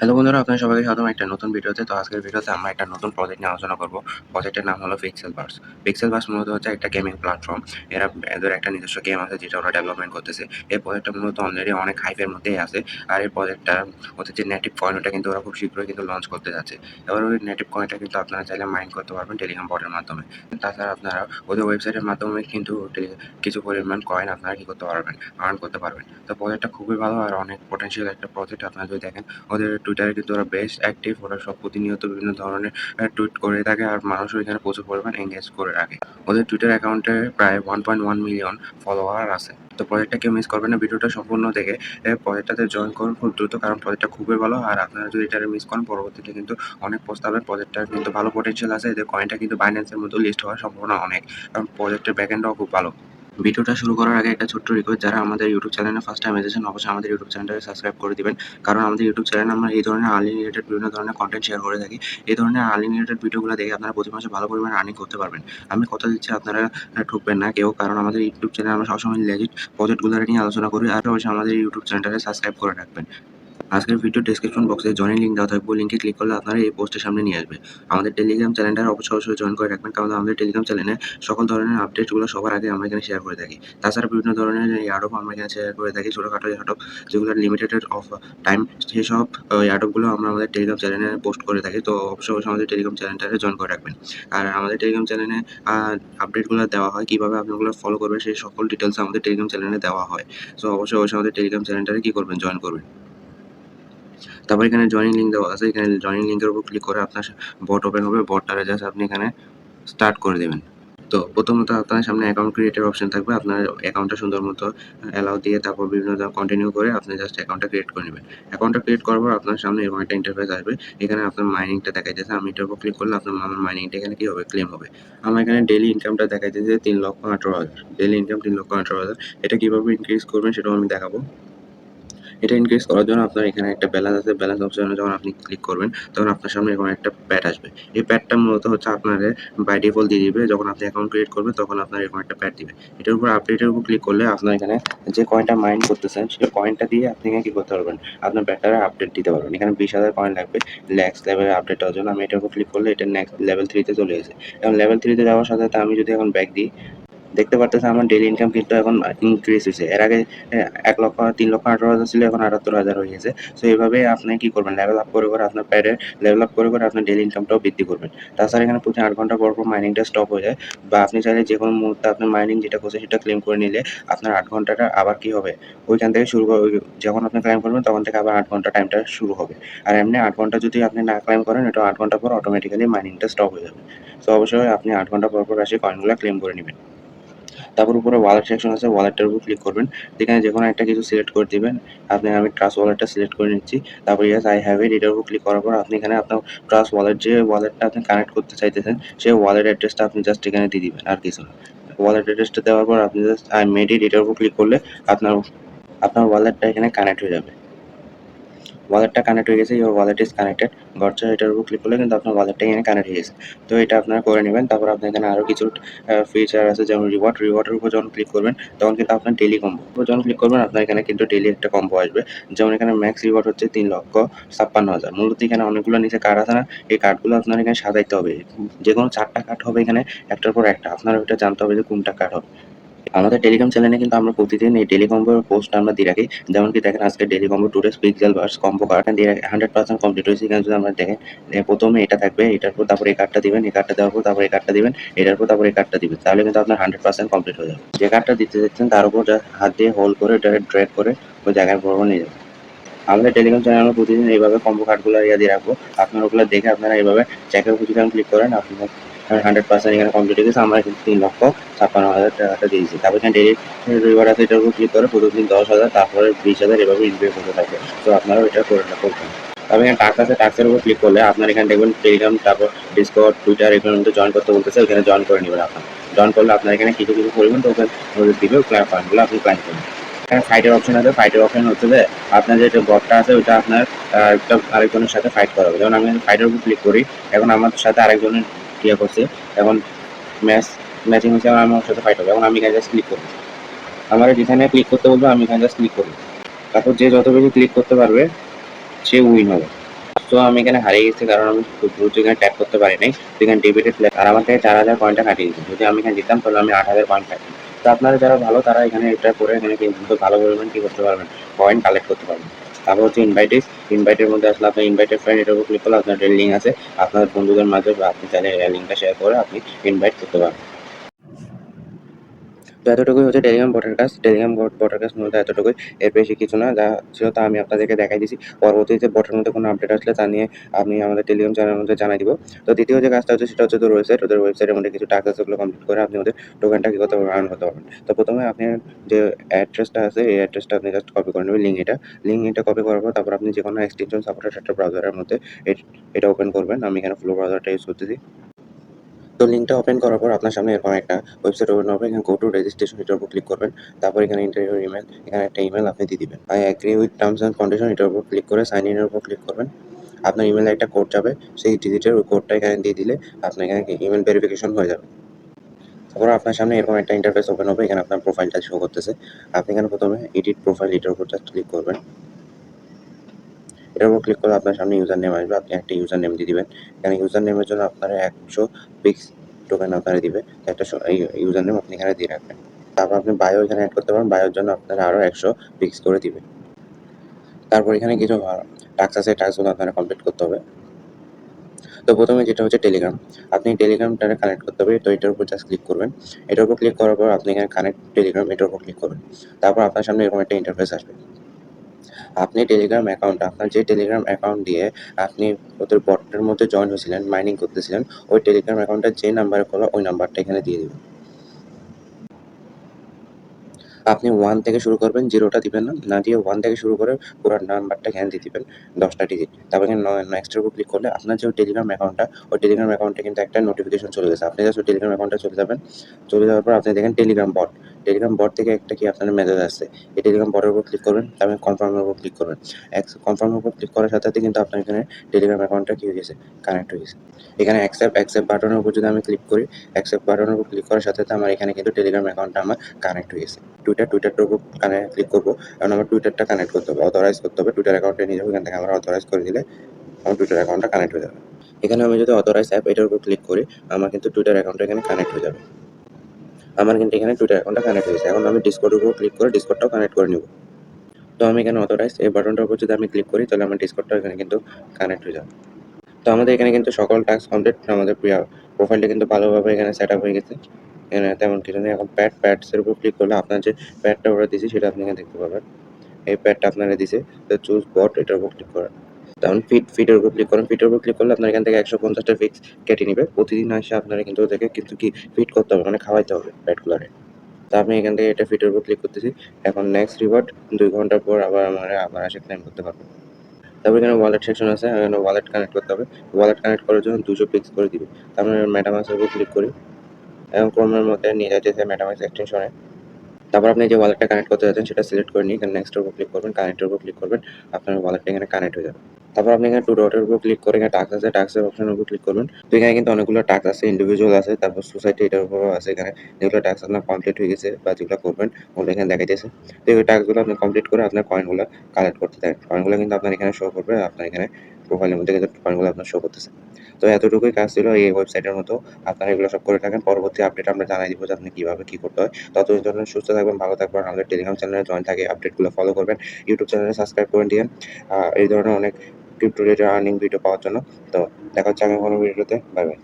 Hello বন্ধুরা, আপনাদের সবাইকে স্বাগতম একটা নতুন ভিডিওতে। তো আজকের ভিডিওতে আমরা একটা নতুন প্রজেক্ট নিয়ে আলোচনা করব। প্রজেক্টের নাম হলো পিক্সেলভার্স। পিক্সেলভার্স মূলত হচ্ছে একটা গেমিং প্ল্যাটফর্ম। এদের একটা নিজস্ব গেম আছে যেটা ওরা ডেভেলপমেন্ট করতেছে। এই প্রজেক্টটা মূলত অলরেডি অনেক হাইপের মধ্যেই আছে। আর এই প্রজেক্টটা ওদের যে নেটিভ কয়েন ওটা কিন্তু ওরা খুব শীঘ্রই কিন্তু লঞ্চ করতে যাচ্ছে। এবার ওই নেটিভ কয়েনটা কিন্তু আপনারা চাইলে মাইন করতে পারবেন টেলিগ্রাম বটের মাধ্যমে। তাছাড়া আপনারা ওদের ওয়েবসাইটের মাধ্যমে কিন্তু কিছু পরিমাণ কয়েন আপনারা কি করতে পারবেন, আর্ন করতে পারবেন। তো প্রজেক্টটা খুবই ভালো আর অনেক পটেনশিয়াল একটা প্রজেক্ট। আপনারা যদি দেখেন ওদের টুইটারে কিন্তু ওরা বেশ অ্যাক্টিভ। ওরা সব প্রতিনিয়ত বিভিন্ন ধরনের টুইট করে থাকে আর মানুষও এখানে প্রচুর পরিমাণ এঙ্গেজ করে রাখে। ওদের টুইটার অ্যাকাউন্টে প্রায় 1.1 মিলিয়ন ফলোয়ার আছে। তো প্রজেক্টটা কেউ মিস করবেন না, ভিডিওটা সম্পূর্ণ দেখে প্রজেক্টটাতে জয়েন করুন খুব দ্রুত, কারণ প্রজেক্টটা খুবই ভালো। আর আপনারা যদি এটা মিস করেন পরবর্তীতে কিন্তু অনেক পস্তাবেন। প্রজেক্টটার কিন্তু ভালো পটেনশিয়াল আছে। এদের কয়েনটা কিন্তু বাইন্যান্সের মতো লিস্ট হওয়ার সম্ভাবনা অনেক, কারণ প্রজেক্টের ব্যাকএন্ডটাও খুব ভালো। ভিডিওটা শুরু করার আগে একটা ছোট্ট রিকোয়েস্ট, যারা আমাদের ইউটিউব চ্যানেলে ফার্স্ট টাইম এসেছেন অবশ্যই আমাদের ইউটিউব চ্যানেলটাকে সাবস্ক্রাইব করে দিবেন। কারণ আমাদের ইউটিউব চ্যানেলে আমরা এই ধরনের আর্নিং রিলেটেড বিভিন্ন ধরনের কন্টেন্ট শেয়ার করে থাকি। এই ধরনের আর্নিং রিলেটেড ভিডিওগুলো দেখে আপনারা প্রতি মাসে ভালো পরিমাণে আর্নিং করতে পারবেন। আমি কথা দিচ্ছি আপনারা ঠকবেন না কেউ, কারণ আমাদের ইউটিউব চ্যানেলে আমরা সবসময় লেজিট প্রজেক্টগুলো নিয়ে আলোচনা করি। আর অবশ্যই আমাদের ইউটিউব চ্যানেলটাকে সাবস্ক্রাইব করে রাখবেন। আজকের ভিডিও ডেসক্রিপশন বক্সে জয়েন লিঙ্ক দেওয়া থাকবে, লিঙ্কে ক্লিক করলে আপনারা এই পোস্টের সামনে নিয়ে আসবে। আমাদের টেলিগ্রাম চ্যানেলটা অবশ্যই জয়েন করে রাখবেন, কারণ আমাদের টেলিগ্রাম চ্যানেলে সকল ধরনের আপডেটগুলো সবার আগে আমরা এখানে শেয়ার করে থাকি। তাছাড়া বিভিন্ন ধরনের এয়ারড্রপ আমরা এখানে শেয়ার করে থাকি, ছোটোখাটো এয়ারড্রপ যেগুলো লিমিটেড অফ টাইম, সেসব এয়ারড্রপগুলো আমরা আমাদের টেলিগ্রাম চ্যানেলে পোস্ট করে থাকি। তো অবশ্যই আমাদের টেলিগ্রাম চ্যানেলটাকে জয়েন করে রাখবেন। আর আমাদের টেলিগ্রাম চ্যানেলে আপডেটগুলো দেওয়া হয়, কীভাবে আপনাগুলো ফলো করবেন সেই সকল ডিটেলস আমাদের টেলিগ্রাম চ্যানেলে দেওয়া হয়। সো অবশ্যই আমাদের টেলিগ্রাম চ্যানেলটাকে কী করবেন, জয়েন করবেন। তারপর এখানে জয়েনিং লিঙ্ক দেওয়া আছে, এখানে জয়েনিং লিঙ্কের উপর ক্লিক করে আপনার বট ওপেন হবে। বটটারে জাস্ট আপনি এখানে স্টার্ট করে দেবেন। তো প্রথমত আপনার সামনে অ্যাকাউন্ট ক্রিয়েটের অপশন থাকবে। আপনার অ্যাকাউন্টটা সুন্দর মতো অ্যালাউ দিয়ে তারপর বিভিন্ন কন্টিনিউ করে আপনি জাস্ট অ্যাকাউন্টটা ক্রিয়েট করে নেবেন। অ্যাকাউন্টটা ক্রিয়েট করার পর আপনার সামনে এরকম একটা ইন্টারফেস আসবে। এখানে আপনার মাইনিংটা দেখাইতেছে। আমি এটার উপর ক্লিক করলে আপনার আমার মাইনিংটা এখানে কি হবে, ক্লেম হবে। আমার এখানে ডেইলি ইনকামটা দেখাইতেছে 3,18,000। Daily income 3,18,000। এটা কিভাবে ইনক্রিজ করবেন সেটাও আমি দেখাবো। এটা ইনক্রিজ করার জন্য আপনার এখানে একটা ব্যালেন্স আছে। ব্যালেন্স অপশনে যখন আপনি ক্লিক করবেন তখন আপনার সামনে এরকম একটা প্যাড আসবে। এই প্যাডটা মূলত হচ্ছে আপনাদের বাই ডিফল্ট দিয়ে দিবে। যখন আপনি অ্যাকাউন্ট ক্রিয়েট করবেন তখন আপনার এরকম একটা প্যাড দিবে। এটার উপর আপডেটের উপর ক্লিক করলে আপনার এখানে যে কয়েনটা মাইন করতেছেন সেই কয়েনটা দিয়ে আপনি এখানে কি করতে পারবেন, আপনার প্যাডটারে আপডেট দিতে পারবেন। এখানে 20,000 কয়েন লাগবে ল্যাক্স লেভেলে আপডেট হওয়ার জন্য। আমি এটার উপর ক্লিক করলে এটা নেক্সট লেভেল 3 তে চলে গেছে। এবং লেভেল 3 তে যাওয়ার সাথে সাথে আমি যদি এখন ব্যাক দিই, দেখতে পারতেছেন আমার ডেইলি ইনকাম কিন্তু এখন ইনক্রিজ হয়েছে। এর আগে 3,18,000 ছিল, এখন 78,000 হয়ে গেছে। সো এইভাবে আপনি কি করবেন, লেভেল আপ করে আপনার প্যাডে লেভেল আপ করে আপনার ডেইলি ইনকামটাও বৃদ্ধি করবেন। তাছাড়া এখানে প্রতি 8 ঘন্টা পর মাইনিংটা স্টপ হয়ে যায়, বা আপনি চাইলে যে কোনো মুহূর্তে আপনার মাইনিং যেটা করছে সেটা ক্লেম করে নিলে আপনার 8 ঘন্টাটা আবার কি হবে, ওইখান থেকে শুরু হবে। যখন আপনি ক্লেম করবেন তখন থেকে আবার 8 ঘন্টা টাইমটা শুরু হবে। আর এমনি 8 ঘন্টা যদি আপনি না ক্লেম করেন, এটা 8 ঘন্টা পর অটোমেটিক্যালি মাইনিংটা স্টপ হয়ে যাবে। সো অবশ্যই আপনি 8 ঘন্টা পর আসে কয়েনগুলো ক্লেম করে নেবেন। তারপর উপরে ওয়ালেট সেকশন আছে, ওয়ালেটটার উপর ক্লিক করবেন। যেখানে যেকোনো একটা কিছু সিলেক্ট করে দিবেন। আমি ট্রাস্ট ওয়ালেটটা সিলেক্ট করে নিচ্ছি। তারপর ইয়েস আই হ্যাভ ইট, এটার উপর ক্লিক করার পর আপনি এখানে আপনার ট্রাস্ট ওয়ালেট, যে ওয়ালেটটা আপনি কানেক্ট করতে চাইতেছেন সেই ওয়ালেট অ্যাড্রেসটা আপনি জাস্ট এখানে দিয়ে দিবেন, আর কিছু না। ওয়ালেট অ্যাড্রেসটা দেওয়ার পর আপনি জাস্ট আই মেড ইট, এটার উপর ক্লিক করলে আপনার আপনার ওয়ালেটটা এখানে কানেক্ট হয়ে যাবে। ওয়ালেটটা কানেক্ট হয়ে গেছে, ইওর ওয়ালেট ইজ কানেক্টেড। গটচা, এটার উপর ক্লিক করলে কিন্তু আপনার ওয়ালেটটা এখানে কানেক্ট হয়ে গেছে। তো এটা আপনারা করে নেবেন। তারপর আপনার এখানে আরও কিছু ফিচার আছে, যেমন রিওয়ার্ডের উপর যখন ক্লিক করবেন তখন কিন্তু আপনার ডেইলি কম্বো উপর যখন ক্লিক করবেন আপনার এখানে কিন্তু ডেইলি একটা কম্বো আসবে। যেমন এখানে ম্যাক্স রিওয়ার্ড হচ্ছে 3,56,000। মূলত এখানে অনেকগুলো নিচে কার্ড আছে না, এই কার্ডগুলো আপনার এখানে সাজাইতে হবে। যে কোনো 4টা কার্ড হবে এখানে, একটার পর একটা। আপনার ওইটা জানতে হবে যে কোনটা কার্ড হবে। আমাদের টেলিগ্রাম চ্যানেলে কিন্তু আমরা প্রতিদিন এই ডেইলি কম্বোর পোস্ট আমরা দিয়ে রাখি। যেমন কি দেখেন, আজকে daily combo today's Pixelverse combo card দিয়ে 100% কমপ্লিট হয়েছে। এখানে যদি আমরা দেখেন, প্রথমে এটা থাকবে, এটার পর তারপর এই কার্ডটা দিবেন, এই কার্ডটা দেওয়ার পর তারপর এই কার্ডটা দিবেন, এটার পর তারপর এই কার্ডটা দিবেন। তাহলে কিন্তু আপনার 100% কমপ্লিট হয়ে যাবে। যে কার্ডটা দিতে যাচ্ছেন তার উপর হাত দিয়ে হোল্ড করে ড্র্যাগ করে ওই জায়গার বরাবর নিয়ে যাবেন। আমাদের টেলিগ্রাম চ্যানেলে আমরা প্রতিদিন এইভাবে কম্বো কার্ডগুলো দিয়ে রাখবো। আপনারা ওগুলো দেখে আপনারা এইভাবে চেকের উপর যদি ক্লিক করেন, আপনার 100% এখানে কমপ্লিট হয়ে গেছে। আমরা কিন্তু 3,56,000 টাকাটা দিয়েছি। তারপর এখানে ডেইলি রিওয়ার্ড আছে, এটার উপর ক্লিক করে প্রতিদিন 10,000, তারপরে 20,000, এভাবে ইনভেস্ট হতে থাকবে। তো আপনারাও এটা করবেন। তবে এখানে টাস্ক আছে, টাস্কের উপর ক্লিক করলে আপনার এখানে দেখবেন টেলিগ্রাম, তারপর ডিসকর্ড, টুইটার, এগুলোর মধ্যে জয়েন করতে বলতেছে, ওখানে জয়েন করে নেবেন। আপনার জয়েন করলে আপনার এখানে কিছু পরিমাণ তো ওখানে দিবে, কয়েনগুলো আপনি ক্লাইম করবেন। এখানে ফাইটের অপশন আছে। ফাইটের অপশন হচ্ছে যে আপনার যে বটটা আছে ওইটা আপনার আরেকজনের সাথে ফাইট করা হবে। যেমন আমি ফাইটের উপর ক্লিক করি, এখন আমার সাথে আরেকজনের করছে, এখন ম্যাচিং হচ্ছে, এখন আমার সাথে ফাইট হবে। এখন আমি এখানে জাস্ট ক্লিক করবো, আমার যেখানে ক্লিক করতে বলবো আমি এখানে জাস্ট ক্লিক করবো। তারপর যে যত বেশি ক্লিক করতে পারবে সে উইন হবে। সো আমি এখানে হারিয়ে গেছি কারণ আমি খুব দ্রুত এখানে ট্যাপ করতে পারি নাই। তো এখানে ডেবিটেড আর আমার থেকে 4000 পয়েন্টটা কাটিয়ে দিয়েছে। যদি আমি এখানে জিততাম তাহলে আমি 8000 পয়েন্ট পাইতাম। তো আপনারা যারা ভালো তারা এখানে এটা করে এখানে কিন্তু ভালো পরিমাণ কি করতে পারবেন, পয়েন্ট কালেক্ট করতে পারবেন। তারপর হচ্ছে ইনভাইটের মধ্যে আসলে আপনার ইনভাইটেড ফ্রেন্ড এটার উপর ক্লিক করলে আপনার লিঙ্ক আছে। আপনার বন্ধুদের মাঝে বা আপনি চাইলে লিঙ্কটা শেয়ার করে আপনি ইনভাইট করতে পারবেন। তো এতটুকুই হচ্ছে টেলিগ্রাম বটের কাজ। টেলিগ্রাম বটের কাজ মূলত এতটুকুই। এর বেশি কিছু না। যা ছিল তা আমি আপনাদেরকে দেখাই দিয়েছি। পরবর্তীতে বটের মধ্যে কোনো আপডেট আসলে তা নিয়ে আমি আমাদের টেলিগ্রাম চ্যানেলের মধ্যে জানাই দিব। তো দ্বিতীয় যে কাজটা হচ্ছে সেটা হচ্ছে ওদের ওয়েবসাইট। ওদের ওয়েবসাইটের মধ্যে কিছু টাস্ক আছে, ওগুলো কমপ্লিট করে আপনি ওদের টোকেনটা কি করতে পারবেন, আর্ন করতে পারবেন। তো প্রথমে আপনি যে অ্যাড্রেসটা আছে এই অ্যাড্রেসটা আপনি জাস্ট কপি করে নেবেন, লিঙ্ক এটা কপি করার পর তারপর আপনি যেকোনো এক্সটেনশন সাপোর্টেড একটা ব্রাউজারের মধ্যে এটা ওপেন করবেন। আমি এখানে ফ্লো ব্রাউজারটা ইউজ করতেছি। তো লিঙ্কটা ওপেন করার পর আপনার সামনে এরকম একটা ওয়েবসাইট ওপেন হবে। এখানে গো টু রেজিস্ট্রেশন এটার উপর ক্লিক করবেন। তারপর এখানে এন্টার ইউর ইমেল, এখানে একটা ইমেল আপনি দিয়ে দিবেন। I agree with terms and condition এটার উপর ক্লিক করে সাইন ইন এর উপর ক্লিক করবেন। আপনার ইমেলে একটা কোড যাবে, সেই ডিজিটের ওই কোডটা এখানে দিয়ে দিলে আপনার এখানে ইমেল ভেরিফিকেশন হয়ে যাবে। তারপর আপনার সামনে এরকম একটা ইন্টারফেস ওপেন হবে। এখানে আপনার প্রোফাইলটা শো করতেছে। আপনি এখানে প্রথমে এডিট প্রোফাইল এটার উপর জাস্ট ক্লিক করবেন। এটার উপর ক্লিক করলে আপনার সামনে ইউজার নেম আসবে। আপনি একটা ইউজার নেম দিয়ে দিবেন। এখানে ইউজার নেমের জন্য আপনারা 100 পিক্স টোকেন আপনারা দিবে। একটা ইউজার নেম আপনি এখানে দিয়ে রাখবেন। তারপর আপনি বায়ো এখানে অ্যাড করতে পারেন। বায়োর জন্য আপনারা আরও 100 পিক্স করে দিবে। তারপর এখানে কিছু টাস্ক আছে, টাস্কগুলো আপনারা কমপ্লিট করতে হবে। তো প্রথমে যেটা হচ্ছে টেলিগ্রাম। আপনি টেলিগ্রামটা কানেক্ট করতে হবে। তো এটার উপর জাস্ট ক্লিক করবেন। এটার উপর ক্লিক করার পর আপনি এখানে কানেক্ট টেলিগ্রাম এটার উপর ক্লিক করবেন। তারপর আপনার সামনে এরকম একটা ইন্টারফেস আসবে। আপনি টেলিগ্রাম অ্যাকাউন্ট আপনার যে টেলিগ্রাম অ্যাকাউন্ট দিয়ে আপনি ওদের বটের মধ্যে জয়েন হয়েছিলেন, মাইনিং করতেছিলেন, ওই টেলিগ্রাম অ্যাকাউন্টটা যে নাম্বারে খোলা ওই নাম্বারটা এখানে দিয়ে দিবেন। আপনি 1 থেকে শুরু করবেন, 0 টা দিবেন না। না দিয়ে 1 থেকে শুরু করে পুরা নাম্বারটা এখানে দিয়ে দিবেন, 10 টা ডিজিট। তারপর এখানে নেক্সট এর উপর ক্লিক করলে আপনার যে টেলিগ্রাম অ্যাকাউন্টটা, ওই টেলিগ্রাম অ্যাকাউন্টে কিন্তু একটা নোটিফিকেশন চলে গেছে। আপনি জাস্ট ওই টেলিগ্রাম অ্যাকাউন্টে চলে যাবেন। চলে যাওয়ার পর আপনি দেখেন টেলিগ্রাম বট। টেলিগ্রাম বট থেকে একটা কি আপনার মেসেজ আসছে। এই টেলিগ্রাম বটের উপর ক্লিক করবেন, তারপর কনফার্ম এর উপর ক্লিক করবেন। কনফার্ম এর উপর ক্লিক করার সাথে সাথে কিন্তু আপনার এখানে টেলিগ্রাম অ্যাকাউন্টটা কি হয়ে গেছে, কানেক্ট হয়ে গেছে। এখানে অ্যাকসেপ্ট বাটনের উপর যদি আমি ক্লিক করি, অ্যাকসেপ্ট বাটনের উপর ক্লিক করার সাথে সাথে আমার এখানে কিন্তু টেলিগ্রাম অ্যাকাউন্টটা আমার কানেক্ট হয়ে গেছে। টুইটারটার উপর ক্লিক করবো। কারণ আমার টুইটারটা কানেক্ট করতে হবে, অথরাইজ করতে হবে। টুইটার অ্যাকাউন্টে নিয়ে যাবো, এখান থেকে আমরা অথরাইজ করে দিলে আমার টুইটার অ্যাকাউন্টটা কানেক্ট হয়ে যাবে। এখানে আমি যদি অথরাইজ অ্যাপ এটার উপর ক্লিক করি, আমার কিন্তু টুইটার অ্যাকাউন্টটা এখানে কানেক্ট হয়ে যাবে। আমার কিন্তু এখানে টুইটার অ্যাকাউন্টটা কানেক্ট হয়ে গেছে। এখন আমি ডিসকর্ডের উপর ক্লিক করে ডিসকর্ডটাও কানেক্ট করে নিব। তো আমি এখানে অথরাইজ এই বাটনটার উপর যদি আমি ক্লিক করি তাহলে আমার ডিসকর্ডটা এখানে কিন্তু কানেক্ট হয়ে যাবে। তো আমাদের এখানে কিন্তু সকল টাস্ক কমপ্লিট। আমাদের প্রোফাইলটা কিন্তু ভালোভাবে এখানে সেট আপ হয়ে গেছে। এখানে তেমন কিছু নেই। এখন প্যাডসের উপর ক্লিক করলে আপনার যে প্যাডটা ওরা দিয়েছে সেটা আপনি এখানে দেখতে পাবেন। এই প্যাডটা আপনারা দিছে। তো চুজ বট এটার উপর ক্লিক করেন। তখন ফিটের উপর ক্লিক করেন। ফিটের উপর ক্লিক করলে আপনার এখান থেকে 150 টা ফিক্স কেটে নিবে। প্রতিদিন এসে আপনারা কিন্তু ওদেরকে কিন্তু কি ফিট করতে হবে, মানে খাওয়াইতে হবে প্যাডগুলারে। তো আমি এখান থেকে এটা ফিটের উপর ক্লিক করতেছি। এখন নেক্সট রিওয়ার্ড 2 ঘন্টা পর আবার এসে ক্লেম করতে পারবেন। তারপর এখানে ওয়ালেট সেকশন আছে। এখানে ওয়ালেট কানেক্ট করতে হবে। ওয়ালেট কানেক্ট করার জন্য 200 পিক্স করে দিবে। তারপরে মেটামাস্কের উপর ক্লিক করি। এখন ক্রোমের মধ্যে নিয়ে যাইতেছে মেটামাস্ক এক্সটেনশনে। তারপর আপনি যে ওয়ালেটটা কানেক্ট করতে যাচ্ছেন সেটা সিলেক্ট করে নিয়ে এখানে নেক্সটের উপর ক্লিক করবেন, কানেক্টের উপর ক্লিক করবেন। আপনার ওয়ালেটটা এখানে কানেক্ট হয়ে যাবে। তারপর আপনি এখানে 2 ডটের উপর ক্লিক করে এখানে টাস্ক আছে, টাস্কের অপশনের উপর ক্লিক করবেন। তো এখানে কিন্তু অনেকগুলো টাস্ক আছে, ইন্ডিভিজুয়াল আছে, তারপর সোসাইটি এটার উপরও আছে। এখানে যেগুলো টাস্ক আপনার কমপ্লিট হয়ে গেছে বা যেগুলো করবেন ওগুলো এখানে দেখাইতেছে। তো এই টাস্কগুলো আপনি কমপ্লিট করে আপনার কয়েনগুলো কালেক্ট করতে থাকেন। কয়েনগুলো কিন্তু আপনার এখানে শো করবে। আপনার এখানে প্রোফাইলের মধ্যে কিন্তু কয়েনগুলো আপনার শো করতেছে। তো এতটুকুই কাজ ছিল এই ওয়েবসাইটের মতো। আপনারা এগুলো সব করে থাকেন। পরবর্তী আপডেট আমরা জানাই দিব যে আপনি কিভাবে কি করতে হয়। ততদিন জন্য সুস্থ থাকবেন, ভালো থাকবেন। আমাদের টেলিগ্রাম চ্যানেলে জয়েন থাকে, আপডেটগুলো ফলো করবেন। ইউটিউব চ্যানেলে সাবস্ক্রাইব করে দিয়েন। এই ধরনের অনেক ক্রিপ্টো রিলেটেড আর্নিং ভিডিও পাওয়ার জন্য। তো দেখা হচ্ছে আগামী কোনো ভিডিওতে। Bye bye.